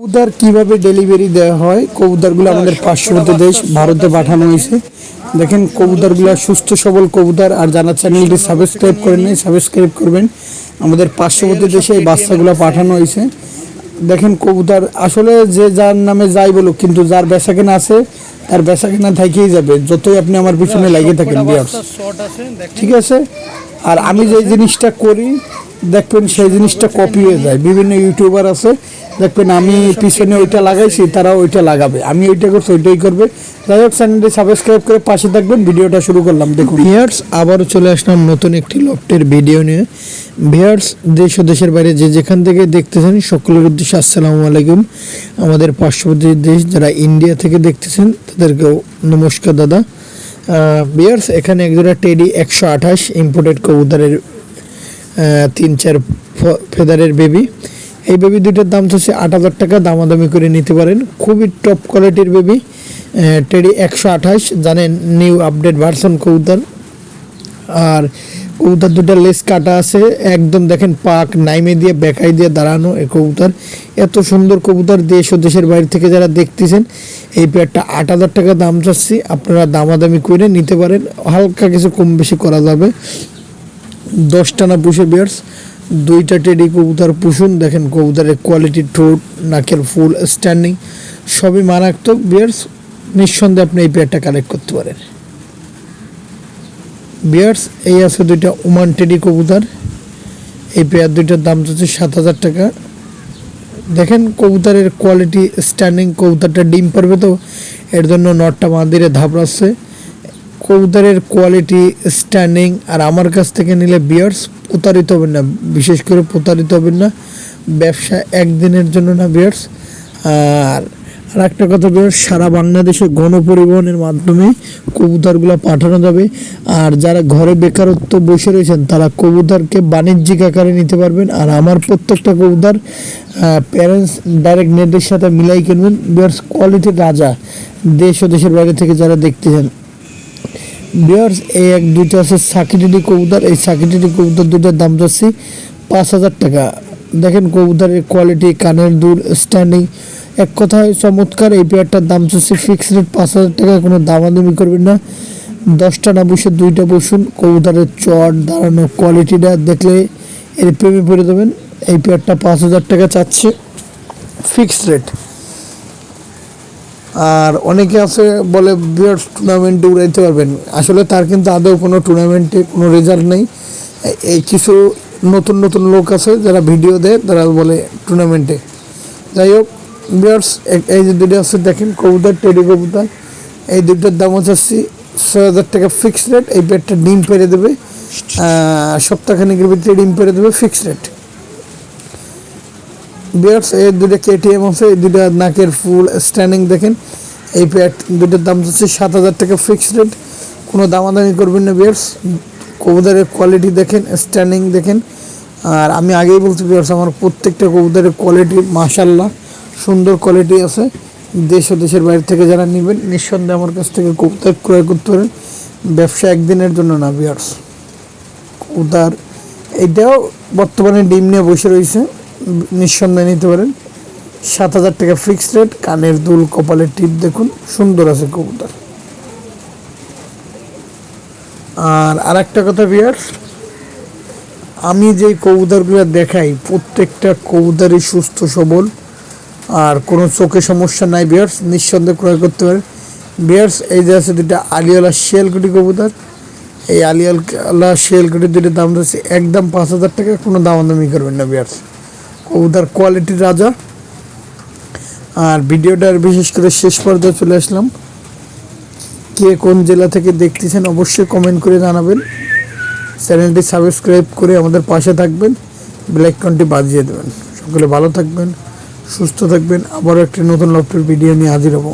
কবুতর কিভাবে ডেলিভারি দেওয়া হয়, কবুতরগুলো আমাদের পার্শ্ববর্তী দেশ ভারতে পাঠানো হয়েছে। দেখেন কবুতরগুলো সুস্থ সবল কবুতর। আর যারা চ্যানেলটি সাবস্ক্রাইব করেন নাই সাবস্ক্রাইব করবেন। আমাদের পার্শ্ববর্তী দেশে এই বাচ্চাগুলো পাঠানো হয়েছে। দেখেন কবুতর আসলে যে যার নামে যাই বলুক, কিন্তু যার বেচাকেনা আছে তার বেচাকেনা থাকেই যাবে, যতই আপনি আমার পিছনে লাগিয়ে থাকেন ভিউয়ার্স, ঠিক আছে। আর আমি যে জিনিসটা করি দেখবেন সেই জিনিসটা কপি হয়ে যায়। বিভিন্ন ইউটিউবার আছে দেখবেন আমি পিছনে ওইটা লাগাইছি, তারা ওইটা লাগাবে, আমি ওইটা করছি ওইটাই করবে। যাই হোক, চ্যানেলটি সাবস্ক্রাইব করে পাশে থাকবেন। ভিডিওটা শুরু করলাম। দেখুন ভিউয়ার্স, আবারও চলে আসলাম নতুন একটি লফটের ভিডিও নিয়ে। ভিউয়ার্স, দেশ ও দেশের বাইরে যে যেখান থেকে দেখতেছেন সকলের উদ্দেশ্যে আসসালামু আলাইকুম। আমাদের পার্শ্ববর্তী দেশ যারা ইন্ডিয়া থেকে দেখতেছেন তাদেরকেও নমস্কার দাদা। ভিউয়ার্স, এখানে একজোড়া টেডি 128 ইম্পোর্টেড কবুতরের 3-4 ফেদারের বেবি। এই বেবি দুইটার দাম হচ্ছে 8,000 টাকা, দামাদামি করে নিতে পারেন। খুবই টপ কোয়ালিটির বেবি, টেডি 128, জানেন নিউ আপডেট ভার্সন কবুতর। আর কবুতর দুটার লেস কাটা আছে একদম, দেখেন পাক নাইমে দিয়ে বেকাই দিয়ে দাঁড়ানো এই কবুতর। এত সুন্দর কবুতর দেশ ও দেশের বাইরে থেকে যারা দেখতেছেন, এই পেয়ারটা 8,000 টাকা দাম চাচ্ছি, আপনারা দামাদামি করে নিতে পারেন, হালকা কিছু কম বেশি করা যাবে। 10টা না পুষে বিয়ার্স, 2টা টেডি কবুতর পুষুন। দেখেন কবুতরের কোয়ালিটি, ঠোঁট, নাকের ফুল, স্ট্যান্ডিং সবই মারাত্মক বিয়ার্স। নিঃসন্দেহে আপনি এই পেয়ারটা কালেক্ট করতে পারেন বিয়ার্স। এই আছে 2টা ওমান টেডি কবুতর, এই পেয়ার দুইটার দাম হচ্ছে 7,000 টাকা। দেখেন কবুতরের কোয়ালিটি, স্ট্যান্ডিং, কবুতরটা ডিম পারবে তো এর জন্য নটটা মাদিরে ধাপড়াচ্ছে। কবুতরের কোয়ালিটি, স্ট্যান্ডিং, আর আমার কাছ থেকে নিলে বিয়ার্স প্রতারিত হবেন না, বিশেষ করে প্রতারিত হবেন না। ব্যবসা একদিনের জন্য না বিয়ার্স। আর একটা কথা বিয়ার্স, সারা বাংলাদেশে গণপরিবহনের মাধ্যমে কবুতরগুলো পাঠানো যাবে। আর যারা ঘরে বেকারত্ব বসে রয়েছেন তারা কবুতরকে বাণিজ্যিক আকারে নিতে পারবেন। আর আমার প্রত্যেকটা কবুতর প্যারেন্টস ডাইরেক্ট নেটের সাথে মিলাই কিনবেন বিয়ার্স। কোয়ালিটির রাজা, দেশ ও দেশের বাইরে থেকে যারা দেখতেছেন বিয়ার্স। এই 1-2টা আছে সাকিটিডি কবুতর, এই সাকিটিডি কবুতর দুটার দাম যাচ্ছে 5,000 টাকা। দেখেন কবুতরের কোয়ালিটি, কানের দুল, স্ট্যান্ডিং এক কথায় চমৎকার। এই পেয়ারটার দাম হচ্ছে ফিক্সড রেট 5,000 টাকা, কোনো দামাদামি করবেন না। 10টা না বসে 2টা বসুন। কবুতরের চট, দাঁড়ানো, কোয়ালিটিটা দেখলে এর প্রেমে পড়ে দেবেন। এই পেয়ারটা 5,000 টাকা চাচ্ছে ফিক্সড রেট। আর অনেকে আছে বলে বিয়ার্স টুর্নামেন্টে উড়াইতে পারবেন, আসলে তার কিন্তু আদৌ কোনো টুর্নামেন্টে কোনো রেজাল্ট নেই। এই কিছু নতুন নতুন লোক আছে যারা ভিডিও দেয়, তারা বলে টুর্নামেন্টে। যাই হোক বিয়ার্স, এই যে 2টা আছে দেখেন কবুতর, টেডি কবুতর, এই 2টার দাম হচ্ছে 6,000 টাকা ফিক্সড রেট। এই পেয়ারটা ডিম পেরে দেবে, সপ্তাহখানেকের ভিতরে ডিম পেরে দেবে, ফিক্সড রেট বিয়ার্স। এই 2টা কেটিএম আছে, এই 2টা নাকের ফুল, স্ট্যান্ডিং দেখেন। এই পেয়ার 2টার দাম হচ্ছে 7,000 টাকা ফিক্সড রেট, কোনো দামাদামি করবেন না বিয়ার্স। কবুতরের কোয়ালিটি দেখেন, স্ট্যান্ডিং দেখেন। আর আমি আগেই বলছি বিয়ার্স, আমার প্রত্যেকটা কবুতরের কোয়ালিটি মাশাআল্লাহ সুন্দর কোয়ালিটি আছে। দেশ ও দেশের বাইরে থেকে যারা নেবেন নিঃসন্দেহে আমার কাছ থেকে কবুতর ক্রয় করতে পারেন, ব্যবসা একদিনের জন্য না বিয়ার্স। কবুতর এইটাও বর্তমানে ডিম নিয়ে বসে রয়েছে, নিঃসন্দেহে নিতে পারেন। 7,000 টাকা ফিক্সড রেট। কানের দুল, কপালের টিপ দেখুন, সুন্দর আছে কবুতর। আর একটা কথা বিয়ার্স, আমি যে কবুতরগুলো দেখাই প্রত্যেকটা কবুতরই সুস্থ সবল, আর কোনো চোখে সমস্যা নাই বিয়ার্স, নিঃসন্দেহে ক্রয় করতে পারেন বিয়ার্স। এই যে আছে 2টা আলিয়ালা শিয়ালকুটি কবুতর, এই আলিয়ালা শিয়ালকুটির 2টার দাম হচ্ছে একদম 5,000 টাকা, কোনো দামাদামি করবেন না বিয়ার্স। কবুতর কোয়ালিটির রাজা। আর ভিডিওটার বিশেষ করে শেষ পর্যায়ে চলে আসলাম। কে কোন জেলা থেকে দেখতেছেন অবশ্যই কমেন্ট করে জানাবেন। চ্যানেলটি সাবস্ক্রাইব করে আমাদের পাশে থাকবেন, বেল আইকনটি বাজিয়ে দেবেন। সকলে ভালো থাকবেন, সুস্থ থাকবেন। আবারও একটি নতুন লফটের ভিডিও নিয়ে হাজির হব।